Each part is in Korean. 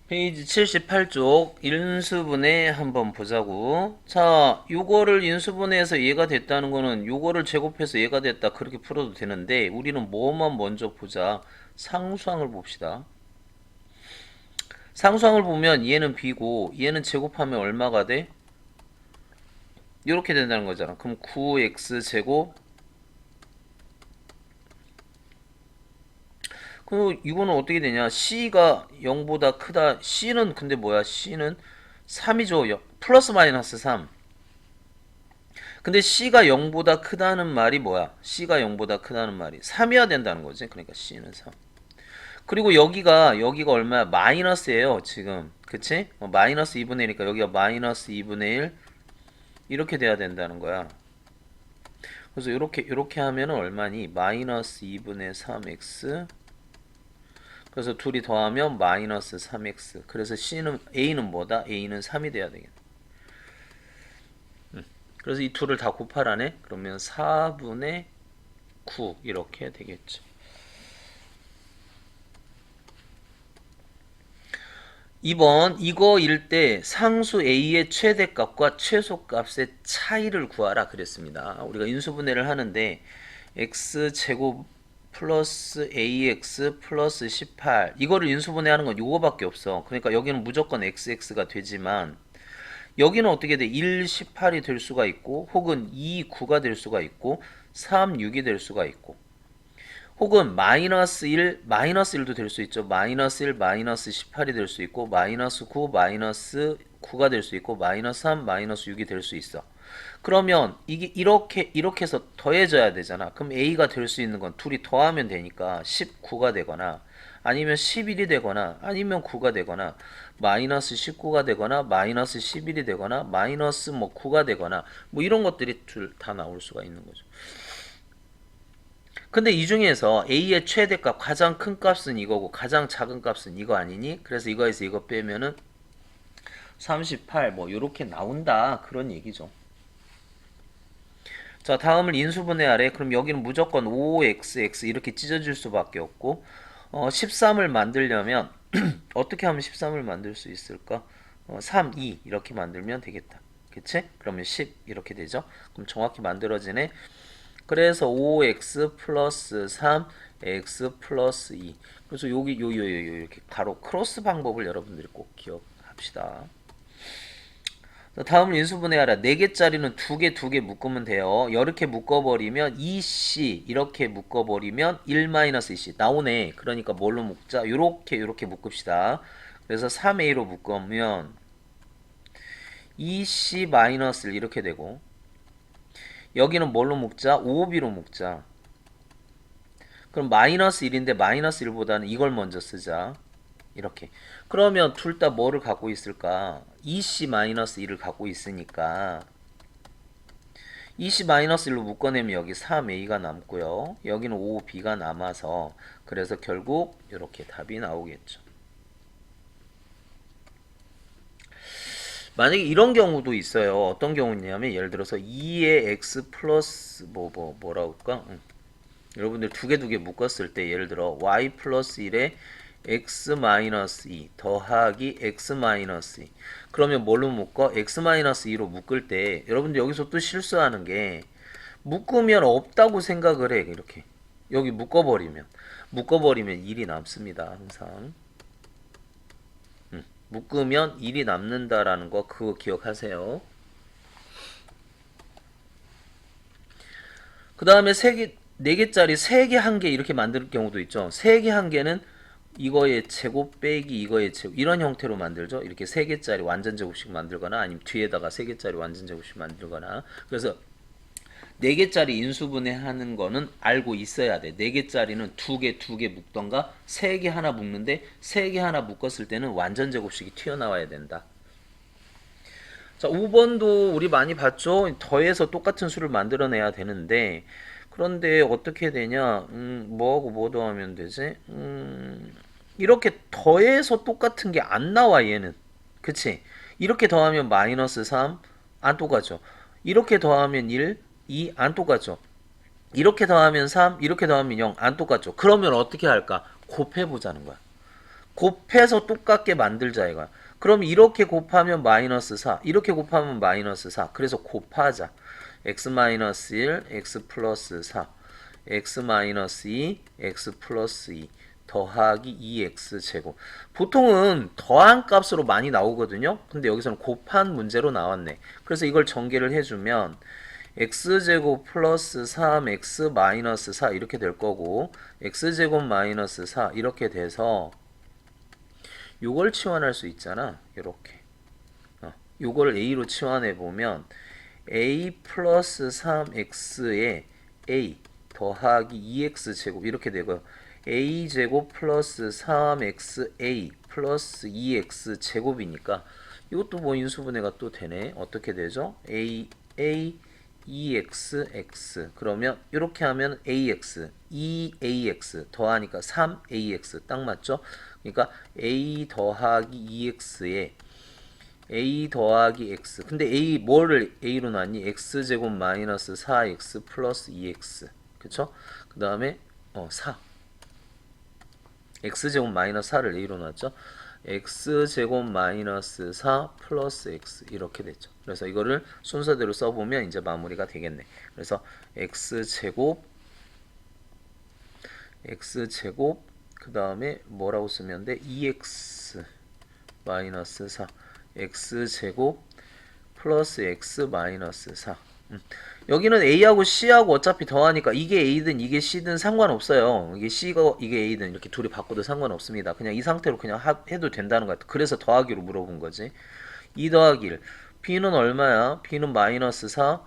페이지 78쪽 인수분해 한번 보자고. 자, 요거를 인수분해해서 얘가 됐다는 거는 요거를 제곱해서 얘가 됐다 그렇게 풀어도 되는데 우리는 뭐만 먼저 보자. 상수항을 봅시다. 상수항을 보면 얘는 b고 얘는 제곱하면 얼마가 돼? 이렇게 된다는 거잖아. 그럼 9x 제곱. 그럼 이거는 어떻게 되냐? c가 0보다 크다. c는 근데 뭐야? c는 3이죠. 플러스 마이너스 3. 근데 c가 0보다 크다는 말이 뭐야? c가 0보다 크다는 말이 3이어야 된다는 거지. 그러니까 c는 3. 그리고 여기가 얼마야? 마이너스예요, 지금. 그치? 마이너스 2분의 1이니까 여기가 마이너스 2분의 1 이렇게 돼야 된다는 거야. 그래서 이렇게 하면은 얼마니? 마이너스 2분의 3x. 그래서 둘이 더하면 마이너스 3x. 그래서 a는 뭐다? a는 3이 돼야 되겠네. 그래서 이 둘을 다 곱하라네. 그러면 4분의 9 이렇게 되겠죠. 2번 이거일 때 상수 a의 최대값과 최소값의 차이를 구하라 그랬습니다. 우리가 인수분해를 하는데 x제곱 플러스 ax 플러스 18 이거를 인수분해하는 건 요거밖에 없어. 그러니까 여기는 무조건 xx가 되지만 여기는 어떻게 돼? 1, 18이 될 수가 있고 혹은 2, 9가 될 수가 있고 3, 6이 될 수가 있고 혹은 마이너스 1, 마이너스 1도 될 수 있죠. 마이너스 1, 마이너스 18이 될 수 있고 마이너스 9, 마이너스 9가 될 수 있고 마이너스 3, 마이너스 6이 될 수 있어. 그러면 이게 이렇게 해서 더해져야 되잖아. 그럼 A가 될 수 있는 건 둘이 더하면 되니까 19가 되거나 아니면 11이 되거나 아니면 9가 되거나 마이너스 19가 되거나 마이너스 11이 되거나 마이너스 뭐 9가 되거나 뭐 이런 것들이 둘 다 나올 수가 있는 거죠. 근데 이 중에서 A의 최대값 가장 큰 값은 이거고 가장 작은 값은 이거 아니니? 그래서 이거에서 이거 빼면은 38 뭐 요렇게 나온다 그런 얘기죠. 자, 다음을 인수분해하래. 그럼 여기는 무조건 5xx 이렇게 찢어질 수밖에 없고 13을 만들려면 어떻게 하면 13을 만들 수 있을까? 3, 2 이렇게 만들면 되겠다. 그치? 그러면 10 이렇게 되죠. 그럼 정확히 만들어지네. 그래서 5x 플러스 3 x 플러스 2 그래서 여기 요 이렇게 가로 크로스 방법을 여러분들이 꼭 기억합시다. 다음을 인수분해하라. 4개짜리는 2개 묶으면 돼요. 이렇게 묶어버리면 2c 이렇게 묶어버리면 1-2c 나오네. 그러니까 뭘로 묶자? 요렇게 묶읍시다. 그래서 3a로 묶으면 2c-1 이렇게 되고 여기는 뭘로 묶자? 5b로 묶자. 그럼 마이너스 1인데 마이너스 1보다는 이걸 먼저 쓰자. 이렇게. 그러면 둘 다 뭐를 갖고 있을까? 2c-1을 갖고 있으니까 2c-1로 묶어내면 여기 3a가 남고요. 여기는 5b가 남아서 그래서 결국 이렇게 답이 나오겠죠. 만약에 이런 경우도 있어요. 어떤 경우냐면 예를 들어서 2의 x 플러스 뭐라고 할까? 여러분들 두 개 묶었을 때 예를 들어 y 플러스 1에 x 마이너스 2 더하기 x 마이너스 2 그러면 뭘로 묶어? x 마이너스 2로 묶을 때 여러분들 여기서 또 실수하는 게 묶으면 없다고 생각을 해. 이렇게 여기 묶어버리면 1이 남습니다. 항상 묶으면 1이 남는다라는 거 그거 기억하세요. 그 다음에 4개짜리 3개 1개 이렇게 만들 경우도 있죠. 3개 1개는 이거의 제곱 빼기 이거의 제곱 이런 형태로 만들죠. 이렇게 3개짜리 완전 제곱식 만들거나 아니면 뒤에다가 3개짜리 완전 제곱식 만들거나 그래서 4개짜리 인수분해 하는 거는 알고 있어야 돼. 4개짜리는 2개 묶던가 3개 하나 묶는데 3개 하나 묶었을 때는 완전 제곱식이 튀어나와야 된다. 자, 5번도 우리 많이 봤죠? 더해서 똑같은 수를 만들어내야 되는데 그런데 어떻게 되냐? 뭐하고 뭐 더하면 되지? 이렇게 더해서 똑같은 게 안 나와 얘는. 그치? 이렇게 더하면 마이너스 3 안 똑같죠? 이렇게 더하면 1, 2 안 똑같죠? 이렇게 더하면 3, 이렇게 더하면 0 안 똑같죠? 그러면 어떻게 할까? 곱해보자는 거야. 곱해서 똑같게 만들자 이거야. 그럼 이렇게 곱하면 마이너스 4, 이렇게 곱하면 마이너스 4. 그래서 곱하자. x 마이너스 1, x 플러스 4, x 마이너스 2, x 플러스 2 더하기 2x 제곱. 보통은 더한 값으로 많이 나오거든요. 근데 여기서는 곱한 문제로 나왔네. 그래서 이걸 전개를 해주면 x제곱 플러스 3x 마이너스 4 이렇게 될 거고, x제곱 마이너스 4 이렇게 돼서 요걸 치환할 수 있잖아. 이렇게 요걸 a로 치환해 보면 a 플러스 3x에 a 더하기 2x 제곱 이렇게 되고요. a 제곱 플러스 3xa 플러스 2x 제곱이니까 이것도 뭐 인수분해가 또 되네. 어떻게 되죠? a 2x x 그러면 이렇게 하면 ax 2ax 더하니까 3ax 딱 맞죠? 그러니까 a 더하기 2x에 a 더하기 x. 근데 a 뭐를 a로 놨니? x제곱 마이너스 4x 플러스 2x. 그쵸? 그 다음에 4. x제곱 마이너스 4를 a로 놨죠? x제곱 마이너스 4 플러스 x 이렇게 됐죠. 그래서 이거를 순서대로 써보면 이제 마무리가 되겠네. 그래서 x제곱 그 다음에 뭐라고 쓰면 돼? 2x 마이너스 4 x제곱 플러스 x 마이너스 4. 여기는 a하고 c하고 어차피 더하니까 이게 a든 이게 c든 상관없어요. 이게 c가 이게 a든 이렇게 둘이 바꿔도 상관없습니다. 그냥 이 상태로 그냥 해도 된다는 것 같아. 그래서 더하기로 물어본 거지. 2 더하기 1. b는 얼마야? b는 마이너스 4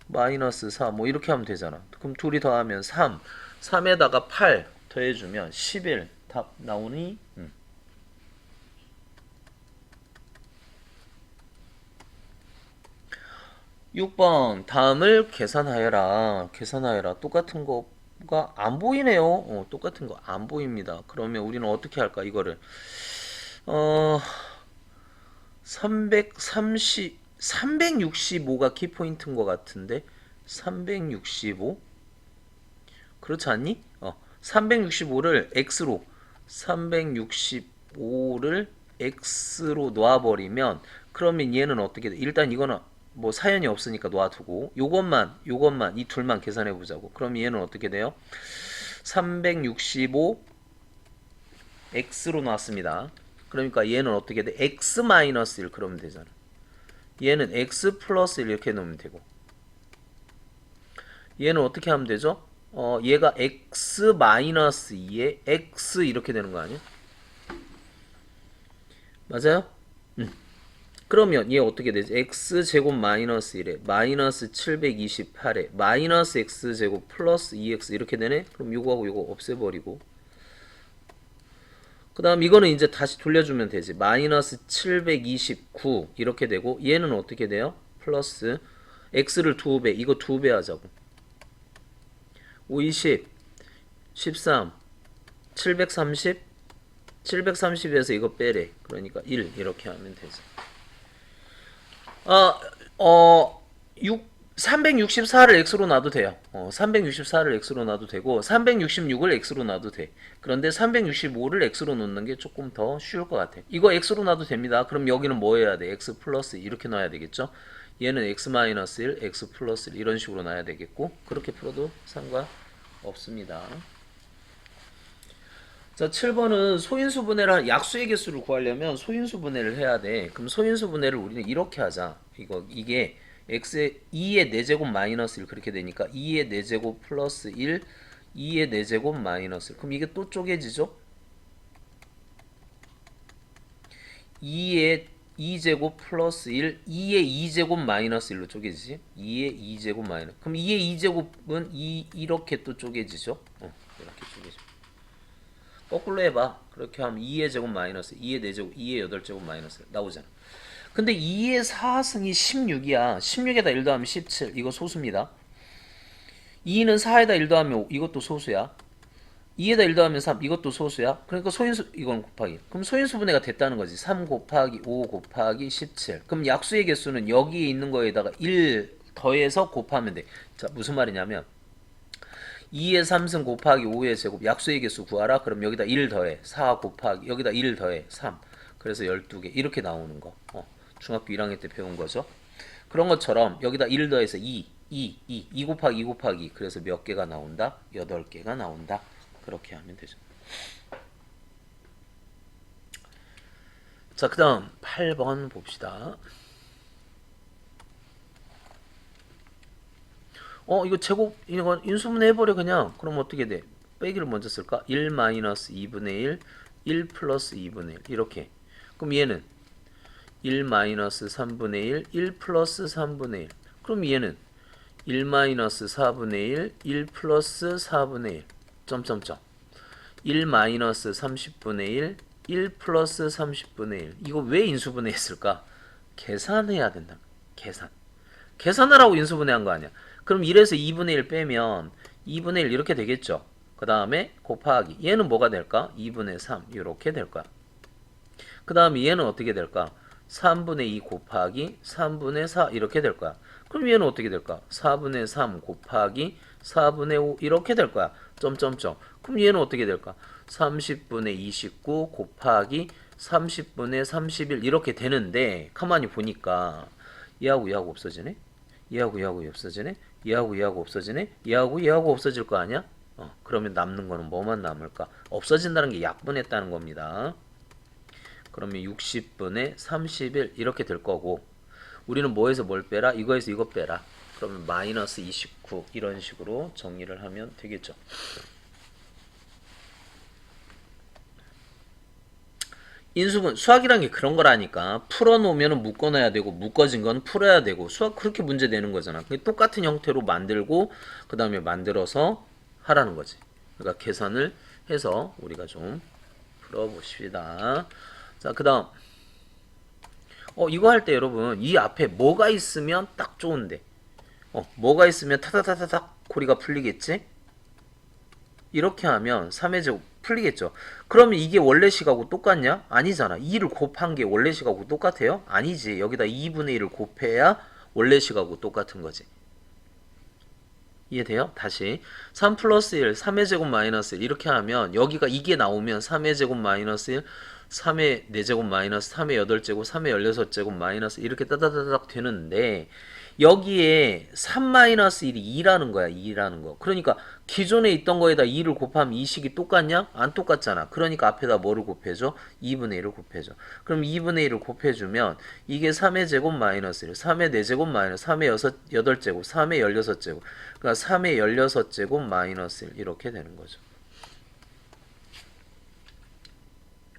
마이너스 4 뭐 이렇게 하면 되잖아. 그럼 둘이 더하면 3 3에다가 8 더해주면 11 답 나오니? 6번 다음을 계산하여라. 똑같은 거가 안 보이네요. 똑같은 거 안 보입니다. 그러면 우리는 어떻게 할까? 이거를 365가 키포인트인 것 같은데 365 그렇지 않니? 365를 x로 365를 x로 놓아버리면 그러면 얘는 어떻게 돼? 일단 이거는 뭐 사연이 없으니까 놔두고 요것만 이 둘만 계산해 보자고. 그럼 얘는 어떻게 돼요? 365 x로 놨습니다. 그러니까 얘는 어떻게 돼? x 마이너스 1 그러면 되잖아. 얘는 x 플러스 1 이렇게 놓으면 되고 얘는 어떻게 하면 되죠? 얘가 x 마이너스 2에 x 이렇게 되는 거 아니야? 맞아요? 그러면 얘 어떻게 되지? x제곱 마이너스 1에 마이너스 728에 마이너스 x제곱 플러스 2x 이렇게 되네? 그럼 요거하고 요거 없애버리고 그 다음 이거는 이제 다시 돌려주면 되지. 마이너스 729 이렇게 되고 얘는 어떻게 돼요? 플러스 x를 2배 이거 2배 하자고 5, 20 13 730 730에서 이거 빼래. 그러니까 1 이렇게 하면 되지. 364를 x로 놔도 돼요. 364를 x로 놔도 되고 366을 x로 놔도 돼. 그런데 365를 x로 놓는 게 조금 더 쉬울 것 같아. 이거 x로 놔도 됩니다. 그럼 여기는 뭐 해야 돼? x 플러스 이렇게 놔야 되겠죠? 얘는 x 마이너스 1, x 플러스 1 이런 식으로 놔야 되겠고 그렇게 풀어도 상관없습니다. 자, 7번은 소인수분해를 약수의 개수를 구하려면 소인수분해를 해야 돼. 그럼 소인수분해를 우리는 이렇게 하자. 이게 x의 2의 4제곱 마이너스 1 그렇게 되니까 2의 4제곱 플러스 1 2의 4제곱 마이너스 1 그럼 이게 또 쪼개지죠? 2의 2제곱 플러스 1 2의 2제곱 마이너스 1로 쪼개지지? 2의 2제곱 마이너스 그럼 2의 2제곱은 이렇게 또 쪼개지죠? 이렇게 쪼개지죠. 거꾸로 해봐. 그렇게 하면 2의 제곱 마이너스 2의 4제곱 2의 8제곱 마이너스 나오잖아. 근데 2의 4승이 16이야. 16에다 1 더하면 17 이거 소수입니다. 2는 4에다 1 더하면 5 이것도 소수야. 2에다 1 더하면 3 이것도 소수야. 그러니까 소인수 이건 곱하기. 그럼 소인수분해가 됐다는 거지. 3 곱하기 5 곱하기 17. 그럼 약수의 개수는 여기에 있는 거에다가 1 더해서 곱하면 돼. 자 무슨 말이냐면 2의 3승 곱하기 5의 제곱 약수의 개수 구하라. 그럼 여기다 1 더해 4 곱하기 여기다 1 더해 3. 그래서 12개 이렇게 나오는 거. 중학교 1학년 때 배운 거죠. 그런 것처럼 여기다 1 더해서 2 곱하기 2 곱하기 그래서 몇 개가 나온다? 8개가 나온다. 그렇게 하면 되죠. 자, 그 다음 8번 봅시다. 이거 제곱, 이거 인수분해 해버려, 그냥. 그럼 어떻게 돼? 빼기를 먼저 쓸까? 1 마이너스 2분의 1, 1 플러스 2분의 1. 이렇게. 그럼 얘는 1 마이너스 3분의 1, 1 플러스 3분의 1. 그럼 얘는 1 마이너스 4분의 1, 1 플러스 4분의 1. 점점점. 1 마이너스 30분의 1, 1 플러스 30분의 1. 이거 왜 인수분해 했을까? 계산해야 된다. 계산하라고 인수분해한 거 아니야. 그럼 1에서 2분의 1 빼면 2분의 1 이렇게 되겠죠. 그 다음에 곱하기. 얘는 뭐가 될까? 2분의 3 이렇게 될 거야. 그 다음에 얘는 어떻게 될까? 3분의 2 곱하기 3분의 4 이렇게 될 거야. 그럼 얘는 어떻게 될까? 4분의 3 곱하기 4분의 5 이렇게 될 거야. 점점점. 그럼 얘는 어떻게 될까? 30분의 29 곱하기 30분의 31 이렇게 되는데 가만히 보니까 얘하고 얘하고 없어지네? 얘하고 얘하고 없어지네? 얘하고 얘하고 없어지네? 얘하고 없어질 거 아니야? 그러면 남는 거는 뭐만 남을까? 없어진다는 게 약분했다는 겁니다. 그러면 60분의 31 이렇게 될 거고 우리는 뭐에서 뭘 빼라? 이거에서 이거 빼라. 그러면 마이너스 29 이런 식으로 정리를 하면 되겠죠. 인수분 수학이란 게 그런 거라니까. 풀어놓으면 묶어놔야 되고 묶어진 건 풀어야 되고 수학 그렇게 문제 되는 거잖아. 똑같은 형태로 만들고 그 다음에 만들어서 하라는 거지. 그러니까 계산을 해서 우리가 좀 풀어봅시다. 자, 그 다음 이거 할 때 여러분 이 앞에 뭐가 있으면 딱 좋은데 뭐가 있으면 타다다다닥 고리가 풀리겠지? 이렇게 하면 3의 제곱 풀리겠죠. 그러면 이게 원래 식하고 똑같냐? 아니잖아. 2를 곱한 게 원래 식하고 똑같아요? 아니지. 여기다 2분의 1을 곱해야 원래 식하고 똑같은 거지. 이해돼요? 다시 3 플러스 1, 3의 제곱 마이너스 1 이렇게 하면 여기가 이게 나오면 3의 제곱 마이너스 1, 3의 4제곱 마이너스 3의 8제곱, 3의 16제곱 마이너스 이렇게 따다다닥 되는데 여기에 3 마이너스 1이 2라는 거야. 2라는 거. 그러니까 기존에 있던 거에다 2를 곱하면 이 식이 똑같냐? 안 똑같잖아. 그러니까 앞에다 뭐를 곱해줘? 2분의 1을 곱해줘. 그럼 2분의 1을 곱해주면 이게 3의 제곱 마이너스 1, 3의 4제곱 마이너스 3의 8제곱, 3의 16제곱. 그러니까 3의 16제곱 마이너스 1 이렇게 되는 거죠.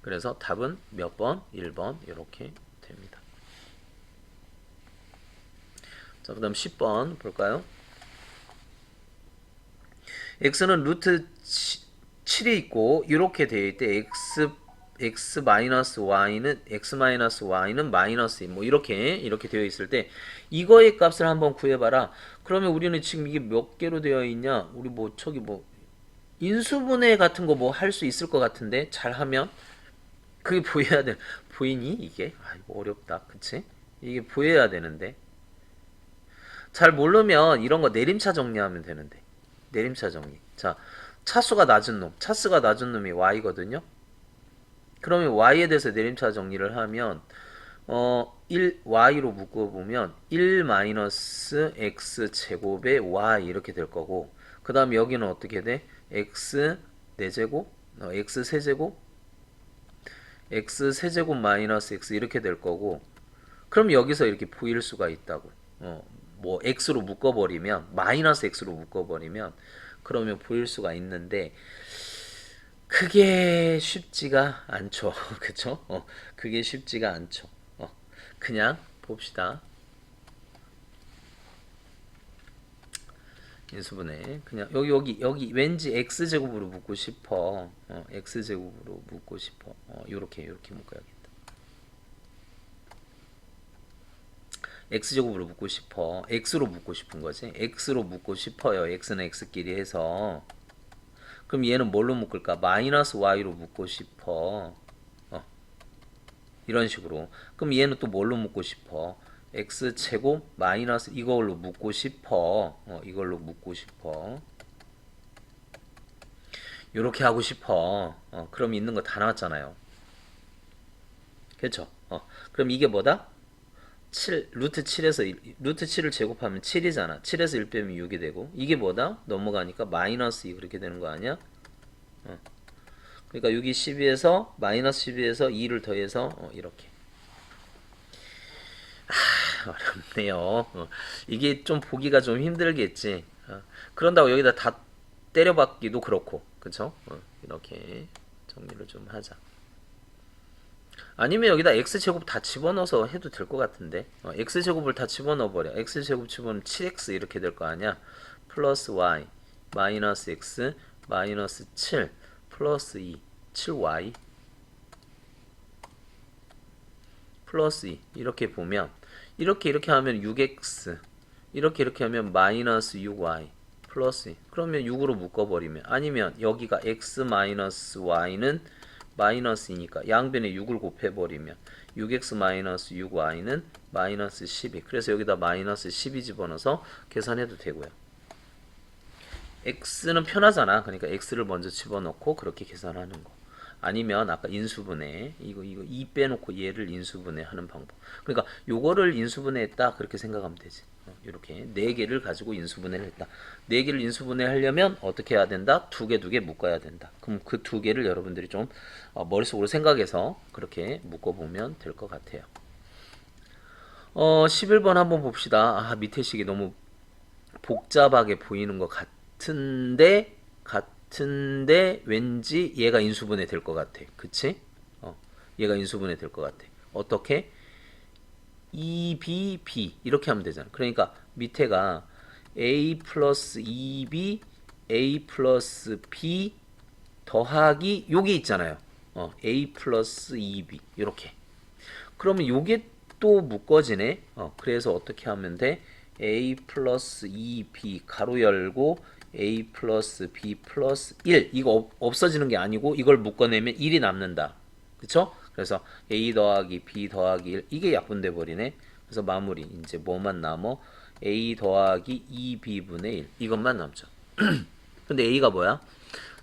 그래서 답은 몇 번? 1번 이렇게 됩니다. 자, 그 다음 10번 볼까요? x는 루트 7이 있고 이렇게 되어 있대. x-y는 마이너스 뭐 이렇게 되어 있을 때 이거의 값을 한번 구해봐라. 그러면 우리는 지금 이게 몇 개로 되어 있냐? 우리 뭐 저기 뭐 인수분해 같은 거 뭐 할 수 있을 것 같은데 잘하면 그게 보여야 돼. 보이니 이게? 이거 어렵다. 그치? 이게 보여야 되는데 잘 모르면 이런 거 내림차 정리하면 되는데 내림차 정리. 자, 차수가 낮은 놈이 y거든요. 그러면 y에 대해서 내림차 정리를 하면 y로 묶어보면 1 마이너스 x 제곱의 y 이렇게 될 거고 그 다음에 여기는 어떻게 돼? x 4제곱 x 세제곱 x 세제곱 마이너스 x 이렇게 될 거고 그럼 여기서 이렇게 보일 수가 있다고. 뭐 x로 묶어버리면 마이너스 x로 묶어버리면 그러면 보일 수가 있는데 그게 쉽지가 않죠. 그쵸? 그게 쉽지가 않죠. 그냥 봅시다. 인수분해 그냥 여기 왠지 x제곱으로 묶고 싶어. x제곱으로 묶고 싶어. 요렇게 묶어야겠다. x제곱으로 묶고 싶어. x로 묶고 싶은 거지. x로 묶고 싶어요. x는 x끼리 해서. 그럼 얘는 뭘로 묶을까? 마이너스 y로 묶고 싶어. 이런 식으로. 그럼 얘는 또 뭘로 묶고 싶어? x제곱 마이너스 이걸로 묶고 싶어. 이걸로 묶고 싶어. 요렇게 하고 싶어. 그럼 있는 거 다 나왔잖아요. 그렇죠? 그럼 이게 뭐다? 7, 루트 7에서 루트 7을 제곱하면 7이잖아. 7에서 1 빼면 6이 되고 이게 뭐다? 넘어가니까 마이너스 2 그렇게 되는 거 아니야? 그러니까 6이 12에서 마이너스 12에서 2를 더해서 이렇게. 어렵네요. 이게 좀 보기가 좀 힘들겠지. 그런다고 여기다 다 때려박기도 그렇고, 그쵸? 이렇게 정리를 좀 하자. 아니면 여기다 x제곱 다 집어넣어서 해도 될 것 같은데, x제곱을 다 집어넣어버려. x제곱 집어넣으면 7x 이렇게 될 거 아니야? 플러스 y 마이너스 x 마이너스 7 플러스 2 7y 플러스 2 이렇게 보면 이렇게 하면 6x 이렇게 하면 마이너스 6y 플러스 2 그러면 6으로 묶어버리면 아니면 여기가 x 마이너스 y는 마이너스 2니까 양변에 6을 곱해버리면 6x 마이너스 6y는 마이너스 12 그래서 여기다 마이너스 12 집어넣어서 계산해도 되고요. x는 편하잖아. 그러니까 x를 먼저 집어넣고 그렇게 계산하는 거. 아니면 아까 인수분해 이거 2 빼놓고 얘를 인수분해 하는 방법. 그러니까 요거를 인수분해했다 그렇게 생각하면 되지. 이렇게 4개를 가지고 인수분해를 했다. 4개를 인수분해 하려면 어떻게 해야 된다? 2개 묶어야 된다. 그럼 그 2개를 여러분들이 좀 머릿속으로 생각해서 그렇게 묶어보면 될 것 같아요. 11번 한번 봅시다. 밑에 식이 너무 복잡하게 보이는 것 같은데 왠지 얘가 인수분해 될 것 같아. 그치? 얘가 인수분해 될 것 같아. 어떻게? 2b, b 이렇게 하면 되잖아. 그러니까 밑에가 a 플러스 2b, a 플러스 b 더하기 요게 있잖아요. a 플러스 2b 이렇게. 그러면 요게 또 묶어지네. 그래서 어떻게 하면 돼? a 플러스 2b 가로 열고 a 플러스 b 플러스 1 이거 없어지는 게 아니고 이걸 묶어내면 1이 남는다. 그쵸? 그래서 a 더하기 b 더하기 1 이게 약분돼 버리네. 그래서 마무리 이제 뭐만 남어? a 더하기 2b분의 1 이것만 남죠. 근데 a가 뭐야?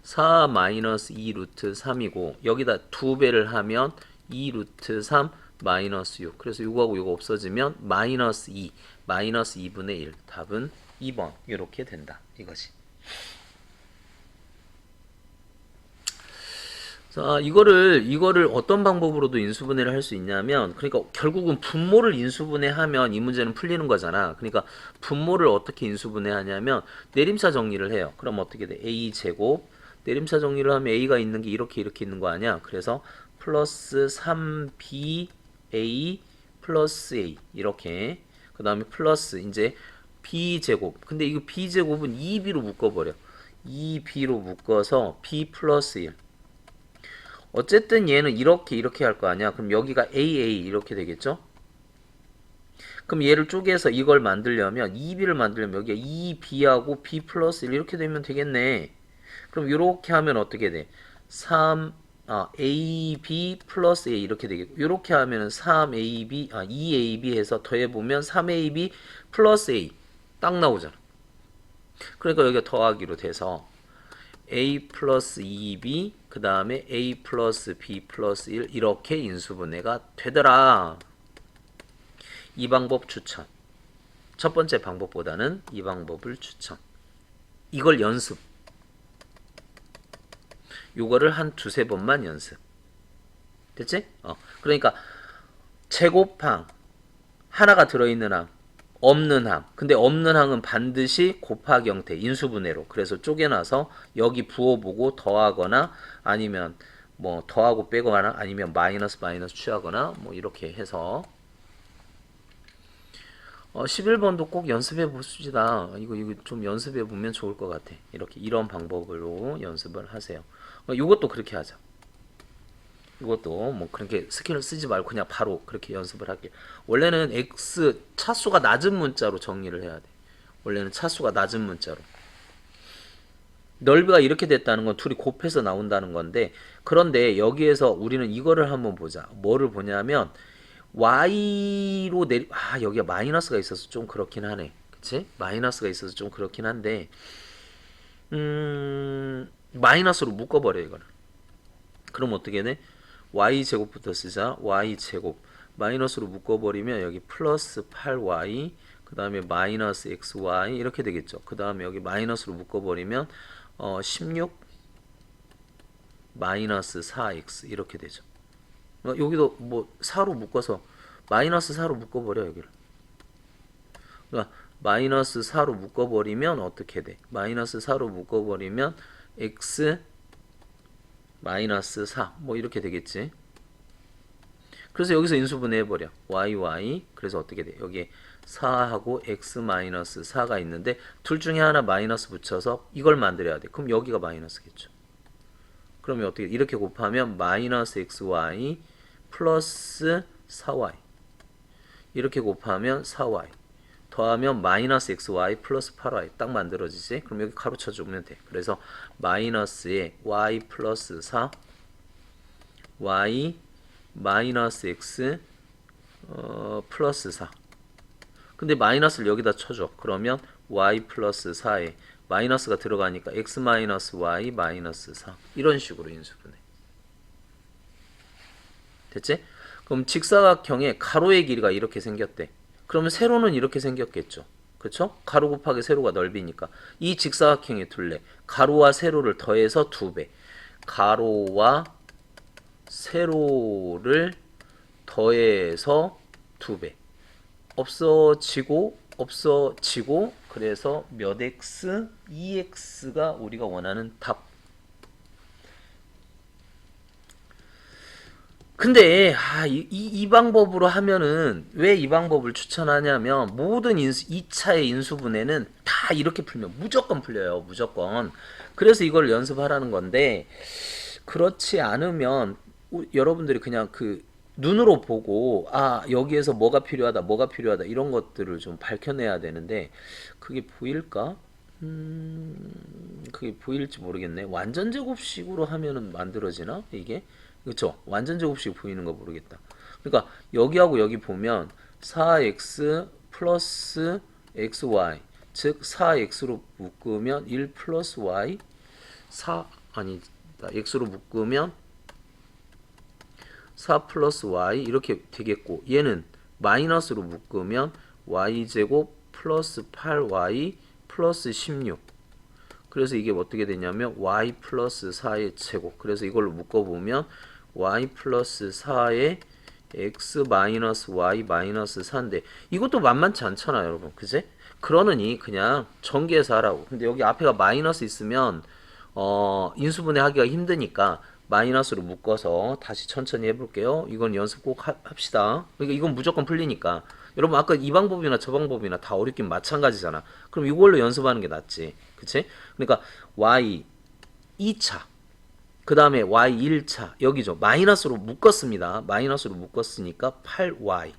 4 마이너스 2 루트 3이고 여기다 2배를 하면 2 루트 3 마이너스 6 그래서 6하고 6 없어지면 마이너스 2 마이너스 2분의 1 답은 2번 이렇게 된다 이것이. 자, 이거를 어떤 방법으로도 인수분해를 할 수 있냐면, 그러니까 결국은 분모를 인수분해하면 이 문제는 풀리는 거잖아. 그러니까 분모를 어떻게 인수분해하냐면 내림차 정리를 해요. 그럼 어떻게 돼? a 제곱 내림차 정리를 하면 a가 있는 게 이렇게 있는 거 아니야? 그래서 플러스 3ba 플러스 a 이렇게 그 다음에 플러스 이제 b 제곱. 근데 이거 b 제곱은 2b로 묶어버려. 2b로 묶어서 b 플러스 1 어쨌든 얘는 이렇게 할 거 아니야. 그럼 여기가 AA 이렇게 되겠죠? 그럼 얘를 쪼개서 이걸 만들려면 2B를 만들려면 여기가 2B하고 B 플러스 1 이렇게 되면 되겠네. 그럼 이렇게 하면 어떻게 돼? 3 AB 플러스 A 이렇게 되겠고 이렇게 하면 3AB 2AB 해서 더해보면 3AB 플러스 A 딱 나오잖아. 그러니까 여기가 더하기로 돼서 a 플러스 2b 그 다음에 a 플러스 b 플러스 1 이렇게 인수분해가 되더라. 이 방법 추천. 첫 번째 방법보다는 이 방법을 추천. 이걸 연습. 요거를 한 두세 번만 연습. 됐지? 그러니까 제곱항 하나가 들어있는 항 없는 항. 근데 없는 항은 반드시 곱하기 형태, 인수분해로. 그래서 쪼개놔서 여기 부어보고 더하거나 아니면 뭐 더하고 빼거나 아니면 마이너스 취하거나 뭐 이렇게 해서 11번도 꼭 연습해 보시다. 이거 좀 연습해 보면 좋을 것 같아. 이렇게 이런 방법으로 연습을 하세요. 이것도 그렇게 하자. 이것도 뭐 그렇게 스킬을 쓰지 말고 그냥 바로 그렇게 연습을 할게요. 원래는 x 차수가 낮은 문자로 정리를 해야 돼. 원래는 차수가 낮은 문자로. 넓이가 이렇게 됐다는 건 둘이 곱해서 나온다는 건데 그런데 여기에서 우리는 이거를 한번 보자. 뭐를 보냐면 y로 여기가 마이너스가 있어서 좀 그렇긴 하네. 그치? 마이너스가 있어서 좀 그렇긴 한데 마이너스로 묶어버려 이거는. 그럼 어떻게 돼? y제곱부터 쓰자. y제곱 마이너스로 묶어버리면 여기 플러스 8y 그 다음에 마이너스 xy 이렇게 되겠죠. 그 다음에 여기 마이너스로 묶어버리면 16 마이너스 4x 이렇게 되죠. 여기도 뭐 4로 묶어서 마이너스 4로 묶어버려 여기를. 그러니까 마이너스 4로 묶어버리면 어떻게 돼? 마이너스 4로 묶어버리면 x 마이너스 4 뭐 이렇게 되겠지. 그래서 여기서 인수분해 해버려. y 그래서 어떻게 돼? 여기에 4하고 x 마이너스 4가 있는데 둘 중에 하나 마이너스 붙여서 이걸 만들어야 돼. 그럼 여기가 마이너스겠죠. 그러면 어떻게 이렇게 곱하면 마이너스 xy 플러스 4y 이렇게 곱하면 4y 더하면 마이너스 xy 플러스 8y 딱 만들어지지. 그럼 여기 가로 쳐주면 돼. 그래서 마이너스에 y 플러스 4 y 마이너스 x 플러스 4 근데 마이너스를 여기다 쳐줘. 그러면 y 플러스 4에 마이너스가 들어가니까 x 마이너스 y 마이너스 4 이런 식으로 인수분해. 됐지? 그럼 직사각형의 가로의 길이가 이렇게 생겼대. 그러면 세로는 이렇게 생겼겠죠. 그쵸? 가로 곱하기 세로가 넓이니까 이 직사각형의 둘레 가로와 세로를 더해서 2배 가로와 세로를 더해서 2배 없어지고 그래서 몇 x? 2x가 우리가 원하는 답. 근데 이 방법으로 하면은 왜 이 방법을 추천하냐면 모든 2차의 인수분해는 다 이렇게 풀면 무조건 풀려요. 무조건. 그래서 이걸 연습하라는 건데 그렇지 않으면 여러분들이 그냥 그 눈으로 보고 여기에서 뭐가 필요하다 이런 것들을 좀 밝혀내야 되는데 그게 보일까? 그게 보일지 모르겠네. 완전 제곱식으로 하면은 만들어지나 이게? 그쵸? 완전 제곱식 보이는 거 모르겠다. 그러니까 여기하고 여기 보면 4x 플러스 xy 즉 4x로 묶으면 1 플러스 y x로 묶으면 4 플러스 y 이렇게 되겠고 얘는 마이너스로 묶으면 y제곱 플러스 8y 플러스 16 그래서 이게 어떻게 되냐면 y 플러스 4의 제곱 그래서 이걸로 묶어보면 y 플러스 4의 x 마이너스 y 마이너스 4인데 이것도 만만치 않잖아 여러분 그제? 그러느니 그냥 전개해서 하라고. 근데 여기 앞에가 마이너스 있으면 인수분해 하기가 힘드니까 마이너스로 묶어서 다시 천천히 해볼게요. 이건 연습 꼭 합시다. 그러니까 이건 무조건 풀리니까. 여러분 아까 이 방법이나 저 방법이나 다 어렵긴 마찬가지잖아. 그럼 이걸로 연습하는 게 낫지. 그치? 그러니까 y 2차 그 다음에 y 1차 여기죠. 마이너스로 묶었습니다. 마이너스로 묶었으니까 8y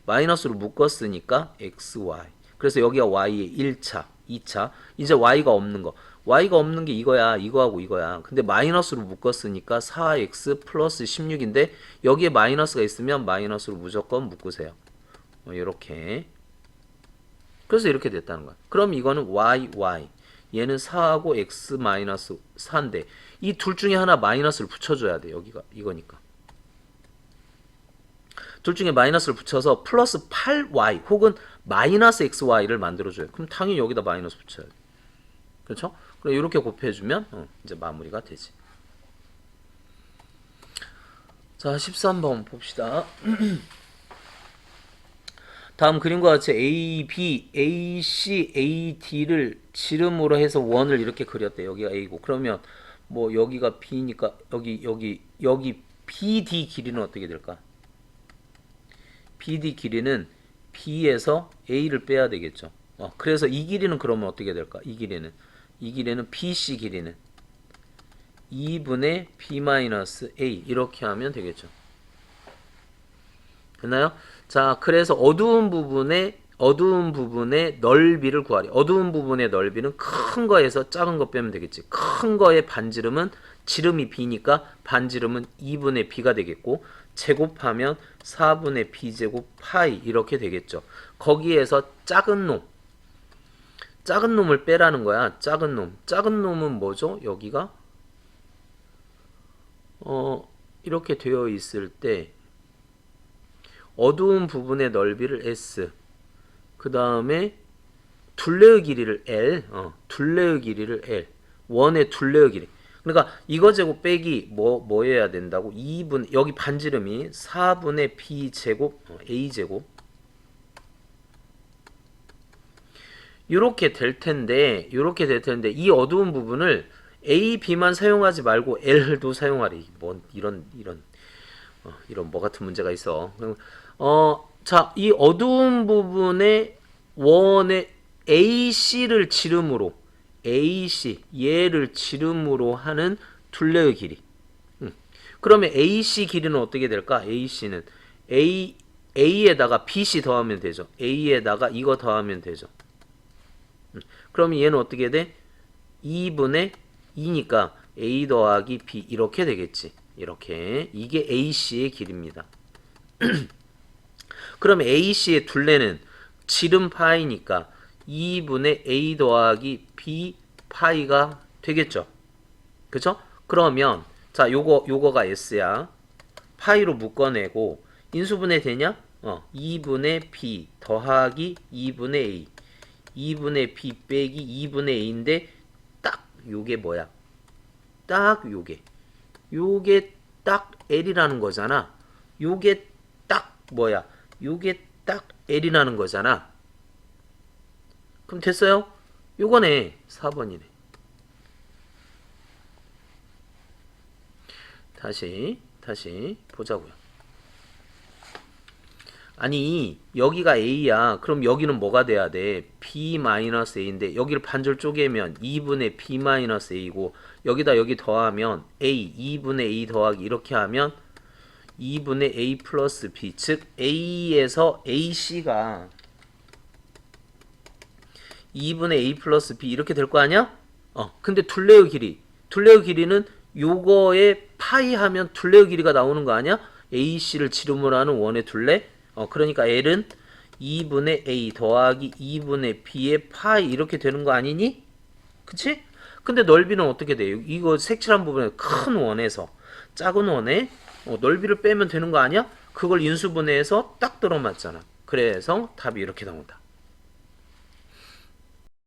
마이너스로 묶었으니까 xy 그래서 여기가 y의 1차 2차 이제 y가 없는 거 y가 없는 게 이거야. 이거하고 이거야. 근데 마이너스로 묶었으니까 4x 플러스 16인데 여기에 마이너스가 있으면 마이너스로 무조건 묶으세요. 이렇게 그래서 이렇게 됐다는 거야. 그럼 이거는 y 얘는 4하고 x 마이너스 4인데 이 둘 중에 하나 마이너스를 붙여줘야 돼. 여기가 이거니까 둘 중에 마이너스를 붙여서 플러스 8y 혹은 마이너스 xy를 만들어줘요. 그럼 당연히 여기다 마이너스 붙여야 돼. 그렇죠? 그럼 이렇게 곱해주면 이제 마무리가 되지. 자 13번 봅시다. 다음 그림과 같이 A, B, A, C, A, D를 지름으로 해서 원을 이렇게 그렸대. 여기가 A고 그러면 뭐 여기가 B니까 여기 BD 길이는 어떻게 될까? BD 길이는 B에서 A를 빼야 되겠죠. 그래서 이 길이는 그러면 어떻게 될까? 이 길이는 BC 길이는 2분의 B-A 이렇게 하면 되겠죠. 됐나요? 자, 그래서 어두운 부분의 넓이를 구하래. 어두운 부분의 넓이는 큰 거에서 작은 거 빼면 되겠지. 큰 거의 반지름은 지름이 B니까 반지름은 2분의 B가 되겠고 제곱하면 4분의 B제곱 파이 이렇게 되겠죠. 거기에서 작은 작은 놈을 빼라는 거야. 작은 놈. 작은 놈은 뭐죠? 여기가 이렇게 되어 있을 때 어두운 부분의 넓이를 S, 그 다음에 둘레의 길이를 L, 둘레의 길이를 L, 원의 둘레의 길이. 그러니까 이거 제곱 빼기 뭐 해야 된다고? 2분, 여기 반지름이 4분의 B 제곱, A 제곱. 이렇게 될 텐데 이 어두운 부분을 A, B만 사용하지 말고 L도 사용하래. 뭔 이런 뭐 같은 문제가 있어. 자, 이 어두운 부분의 원의 AC를 지름으로 AC 얘를 지름으로 하는 둘레의 길이. 그러면 AC 길이는 어떻게 될까? AC는 A에다가 BC 더하면 되죠. A에다가 이거 더하면 되죠. 그러면 얘는 어떻게 돼? 2분의 2니까 A 더하기 B 이렇게 되겠지. 이렇게. 이게 AC의 길입니다. 그럼 AC의 둘레는 지름 파이니까 2분의 A 더하기 B 파이가 되겠죠. 그쵸? 그러면 자, 요거가 S야. 파이로 묶어내고 인수분해 되냐? 2분의 B 더하기 2분의 A. 2분의 B 빼기 2분의 A인데 딱 요게 뭐야? 딱 요게 딱 L이라는 거잖아. 요게 딱 뭐야? 요게 딱 L이라는 거잖아. 그럼 됐어요? 요거네. 4번이네. 다시 보자고요. 아니 여기가 A야. 그럼 여기는 뭐가 돼야 돼? B-A인데 여기를 반절 쪼개면 2분의 B-A고 여기다 여기 더하면 A 2분의 A 더하기 이렇게 하면 2분의 A 플러스 B, 즉 A에서 AC가 2분의 A 플러스 B 이렇게 될 거 아니야? 근데 둘레의 길이는 요거에 파이 하면 둘레의 길이가 나오는 거 아니야? AC를 지름으로 하는 원의 둘레. 그러니까 L은 2분의 A 더하기 2분의 B의 파이 이렇게 되는 거 아니니? 그치? 근데 넓이는 어떻게 돼? 이거 색칠한 부분에 큰 원에서 작은 원에 넓이를 빼면 되는 거 아니야? 그걸 인수분해해서 딱 들어맞잖아. 그래서 답이 이렇게 나온다.